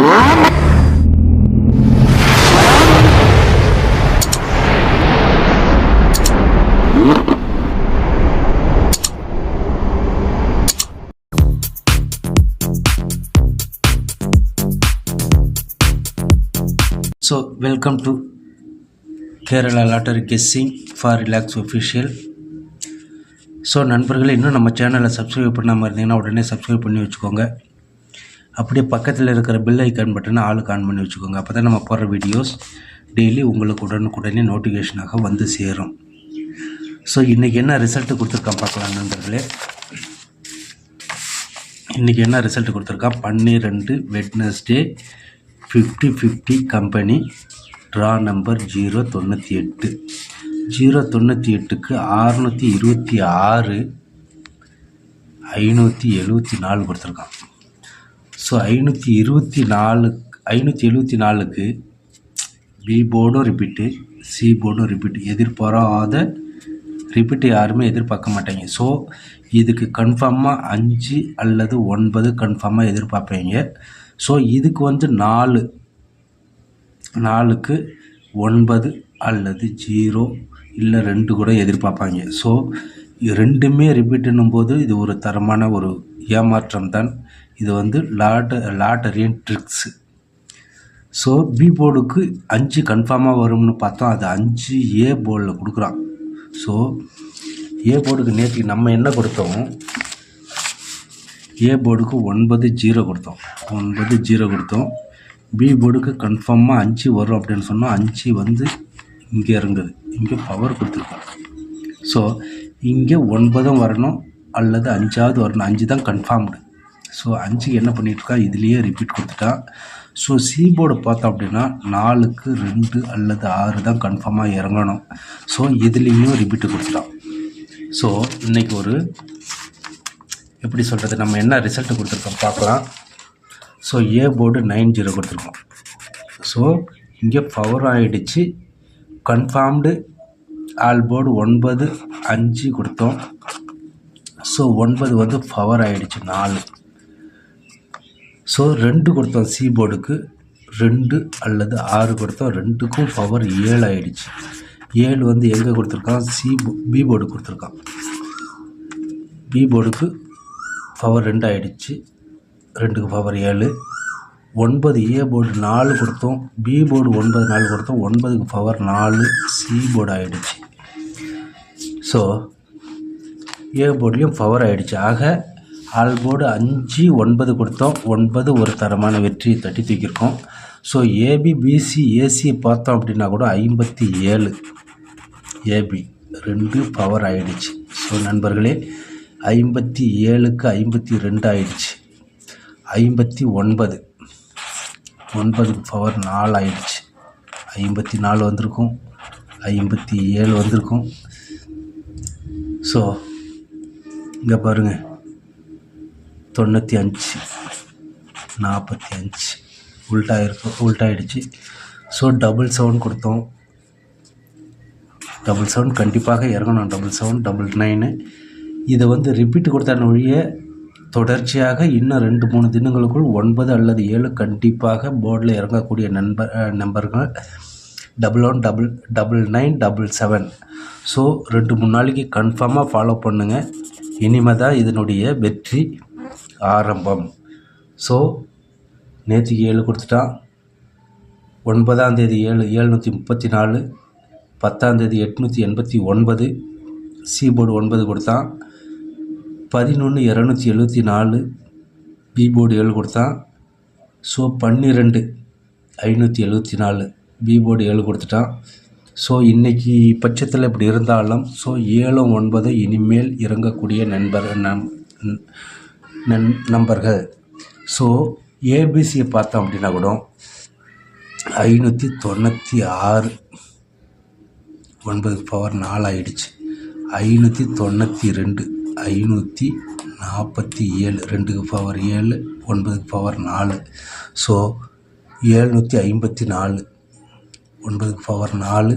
So welcome to Kerala Lottery Guessing for Relax Official. So நண்பர்களே, இன்னும் நம்ம சேனலை சப்ஸ்கிரைப் பண்ணாமல் இருந்தீங்கன்னா உடனே சப்ஸ்கிரைப் பண்ணி வச்சுக்கோங்க. அப்படியே பக்கத்தில் இருக்கிற பெல் ஐக்கான் பட்டனை ஆளுக்கு ஆன் பண்ணி வச்சுக்கோங்க. அப்போ தான் நம்ம போடுற வீடியோஸ் டெய்லி உங்களுக்கு உடனுக்குடனே நோட்டிஃபிகேஷனாக வந்து சேரும். ஸோ இன்றைக்கி என்ன ரிசல்ட்டு கொடுத்துருக்கான் பார்க்கலாம் நண்பர்களே. இன்றைக்கி என்ன ரிசல்ட்டு கொடுத்துருக்கான்? 12 வெட்னஸ்டே 50-50 கம்பெனி ட்ரா நம்பர் 098. 098க்கு 626 574 கொடுத்துருக்கான். ஸோ 574க்கு பி போர்டும் ரிப்பீட்டு, சி போர்டும் ரிப்பீட்டு. எதிர்பாராத ரிப்பீட்டு யாருமே எதிர்பார்க்க மாட்டாங்க. ஸோ இதுக்கு கன்ஃபார்மாக 5 அல்லது 9 கன்ஃபார்மாக எதிர்பார்ப்பீங்க. ஸோ இதுக்கு 4க்கு 9 அல்லது 0 இல்லை 2 கூட எதிர்பார்ப்பாங்க. ஸோ ரெண்டுமே ரிப்பீட்டுன்னும் போது இது ஒரு தரமான ஒரு ஏமாற்றம் தான். இது லாட்டரியின் ட்ரிக்ஸு. ஸோ பி போர்டுக்கு 5 கன்ஃபார்மாக வரும்னு பார்த்தோம். அது 5 ஏ போர்டில் கொடுக்குறான். ஸோ ஏ போர்டுக்கு நேற்று நம்ம என்ன கொடுத்தோம்? ஏ போர்டுக்கு 9-0 கொடுத்தோம். 9-0 கொடுத்தோம். பி போர்டுக்கு கன்ஃபார்மாக 5 வரும் அப்படின்னு சொன்னால் 5 இங்கே இறங்குது. இங்கே பவர் கொடுத்துருக்கோம். ஸோ இங்கே 9 வரணும் அல்லது 5 வரணும். 5 தான் கன்ஃபார்ம்டு. ஸோ 5 என்ன பண்ணிகிட்ருக்கா? இதுலேயே ரிப்பீட் கொடுத்துட்டா. ஸோ சி போர்டு பார்த்தோம் அப்படின்னா 4க்கு 2 அல்லது 6 தான் கன்ஃபார்மாக இறங்கணும். ஸோ இதுலேயும் ரிப்பீட்டு கொடுத்துட்டான். ஸோ இன்றைக்கி எப்படி சொல்கிறது, நம்ம என்ன ரிசல்ட்டு கொடுத்துருக்கோம் பார்க்கலாம். ஸோ ஏ போர்டு 9-0 கொடுத்துருக்கோம். ஸோ இங்கே பவர் ஆகிடுச்சு. கன்ஃபார்ம்டு ஆல் போர்டு 9-5 கொடுத்தோம். ஸோ 9 பவர் ஆகிடுச்சு 4. ஸோ 2 கொடுத்தோம். சி போர்டுக்கு 2 அல்லது 6 கொடுத்தோம். 2க்கும் பவர் 7 ஆகிடுச்சு. 7 எங்கே கொடுத்துருக்கான்? பி போர்டு கொடுத்துருக்கான். பி போர்டுக்கு பவர் 2 ஆகிடுச்சு. 2க்கு பவர் 7. 9 ஏ போர்டு 4 கொடுத்தோம். பி போர்டு 4 கொடுத்தோம். 9க்கு பவர் 4 சி போர்டு ஆகிடுச்சு. ஸோ ஏ போர்ட்லேயும் பவர் ஆகிடுச்சு. ஆக ஆல் போர்டு 5 9 கொடுத்தோம். 9 ஒரு தரமான வெற்றியை தட்டி தூக்கியிருக்கோம். ஸோ ஏபி பிசி ஏசி பார்த்தோம் அப்படின்னா கூட 57 ஏபி 2 பவர் ஆகிடுச்சு. ஸோ நண்பர்களே, 57க்கு 52 ஆகிடுச்சு. 59 9க்கு பவர் 4 ஆகிடுச்சு. 54 வந்திருக்கும். 57 வந்திருக்கும். ஸோ இங்கே பாருங்கள், 95 45 உல்ட்டாயிடுச்சு. ஸோ டபுள் 7 கொடுத்தோம். டபுள் 7 கண்டிப்பாக இறங்கணும். டபுள் 7 99 இதை ரிப்பீட் கொடுத்தான வழிய தொடர்ச்சியாக இன்னும் 2-3 தினங்களுக்குள் 9 அல்லது 7 கண்டிப்பாக போர்டில் இறங்கக்கூடிய நம்பர்கள் 11 99 77. ஸோ 2-3 நாளைக்கு கன்ஃபார்மாக ஃபாலோ பண்ணுங்கள். இனிமேல் தான் இதனுடைய வெற்றி ஆரம்பம். ஸோ நேற்றுக்கு 7 கொடுத்துட்டான். 9ஆம் தேதி 734, 10ஆம் தேதி 889, சி போர்டு 9 கொடுத்தான். 11 274, பி போர்டு 7 கொடுத்தான். ஸோ 12 574, பி போர்டு 7 கொடுத்துட்டான். ஸோ இன்றைக்கி பட்சத்தில் இப்படி இருந்தாலும் ஸோ 7 9 இனிமேல் இறங்கக்கூடிய நம்பர்கள். ஸோ ஏபிசியை பார்த்தோம் அப்படின்னா கூட 596 9க்கு பவர் 4 ஆகிடுச்சு. 592 547 2க்கு பவர் 7 9க்கு பவர் 4. ஸோ 754 9க்கு பவர் 4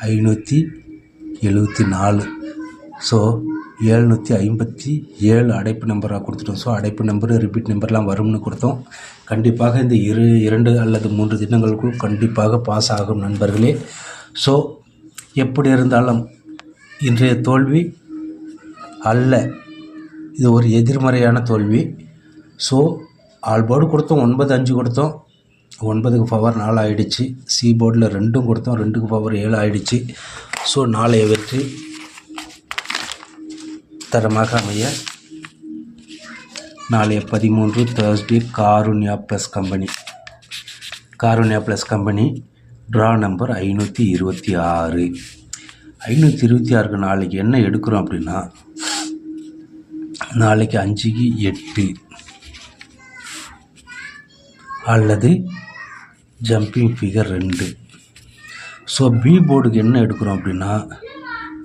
574. ஸோ 757 அடைப்பு நம்பராக கொடுத்துட்டோம். ஸோ அடைப்பு நம்பரு ரிப்பீட் நம்பர்லாம் வரும்னு கொடுத்தோம். கண்டிப்பாக இந்த 2 அல்லது 3 தினங்களுக்குள் கண்டிப்பாக பாஸ் ஆகும் நண்பர்களே. ஸோ எப்படி இருந்தாலும் இன்றைய தோல்வி அல்ல, இது ஒரு எதிர்மறையான தோல்வி. ஸோ ஆல் போர்டு கொடுத்தோம், 9 கொடுத்தோம், 9க்கு பவர் 4 ஆகிடுச்சு. சி போர்டில் 2 கொடுத்தோம், 2க்கு பவர் 7 ஆகிடுச்சு. ஸோ நாளைய வெற்றி தரமாக அமைய நாளைய 13 Thursday Karunya plus company draw number 526. 526க்கு நாளைக்கு என்ன எடுக்கிறோம் அப்படின்னா, நாளைக்கு 5க்கு 8 அல்லது ஜம்பிங் ஃபிகர் 2. ஸோ பி போர்டுக்கு என்ன எடுக்கிறோம் அப்படின்னா,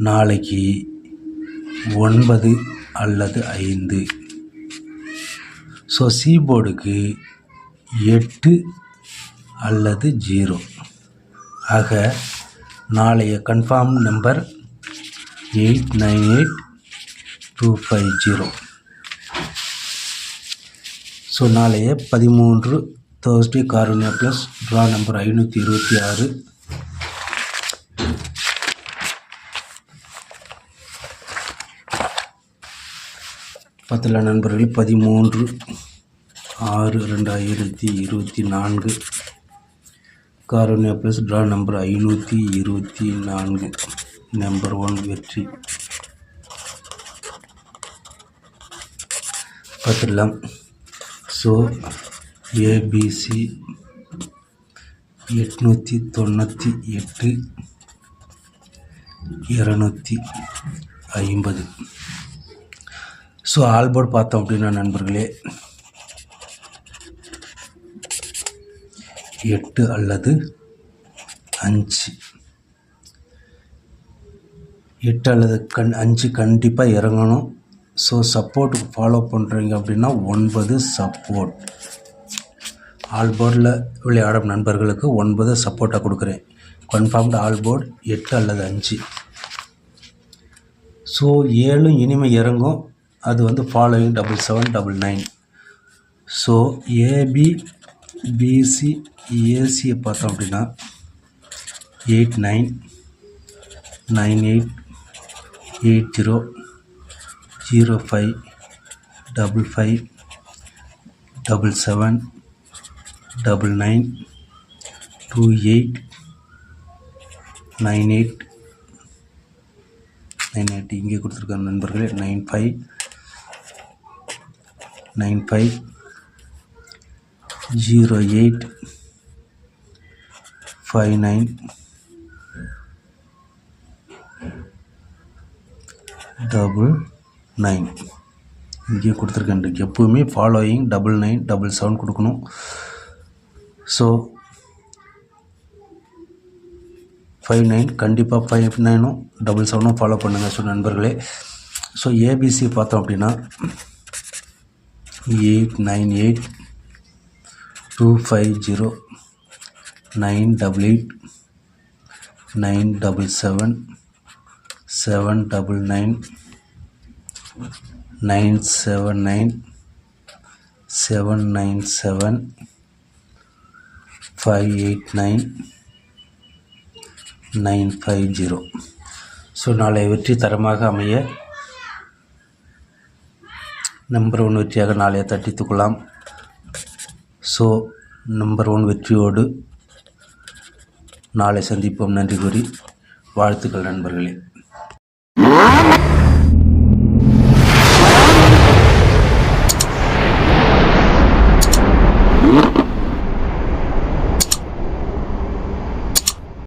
நாளைக்கு 9 அல்லது 5. ஸோ சி போர்டுக்கு 8 அல்லது 0. ஆக நாளைய கன்ஃபார்ம் நம்பர் 898250. ஸோ நாளைய 13 Thursday Karunya plus draw number 526. பத்தில் நண்பர்கள் 13/6/2024 Karunya plus draw number 524 number 1 வெற்றி பார்த்துடலாம். So ABC 898 250. ஸோ ஆல்போர்டு பார்த்தோம் அப்படின்னா நண்பர்களே, 8 அல்லது 5, 8 அல்லது 5 கண்டிப்பாக இறங்கணும். ஸோ சப்போர்ட்டுக்கு ஃபாலோ பண்ணுறீங்க அப்படின்னா 9 சப்போர்ட். ஆல்போர்டில் விளையாடும் நண்பர்களுக்கு 9 சப்போர்ட்டாக கொடுக்குறேன். கன்ஃபார்ம்டு ஆல்போர்டு 8 அல்லது 5. ஸோ 7 இனிமேல் இறங்கும், அது வந்து ஃபாலோயிங் 7799. ஸோ ஏபி பிசி ஏசியை பார்த்தோம் அப்படின்னா 89 98 80 05 55 77 99 28 98 98 இங்கே கொடுத்துருக்காங்க நண்பர்களே. 95 95 08 59 99 இங்கே கொடுத்துருக்கேன். எப்போவுமே ஃபாலோயிங் 99 77 கொடுக்கணும். ஸோ 59 கண்டிப்பாக 59ம் 77ம் ஃபாலோ பண்ணுங்கள். ஸோ நண்பர்களே, ஸோ ஏபிசி பார்த்தோம் அப்படின்னா 898 250 988 977 799 979 797 589 950. ஸோ நாளை வெற்றி தரமாக அமைய நம்பர் 1 வெற்றியாக நாளைய தட்டி தூக்கலாம். ஸோ நம்பர் 1 வெற்றியோடு நாளை சந்திப்போம். நன்றி கூறி வாழ்த்துக்கள் நண்பர்களே.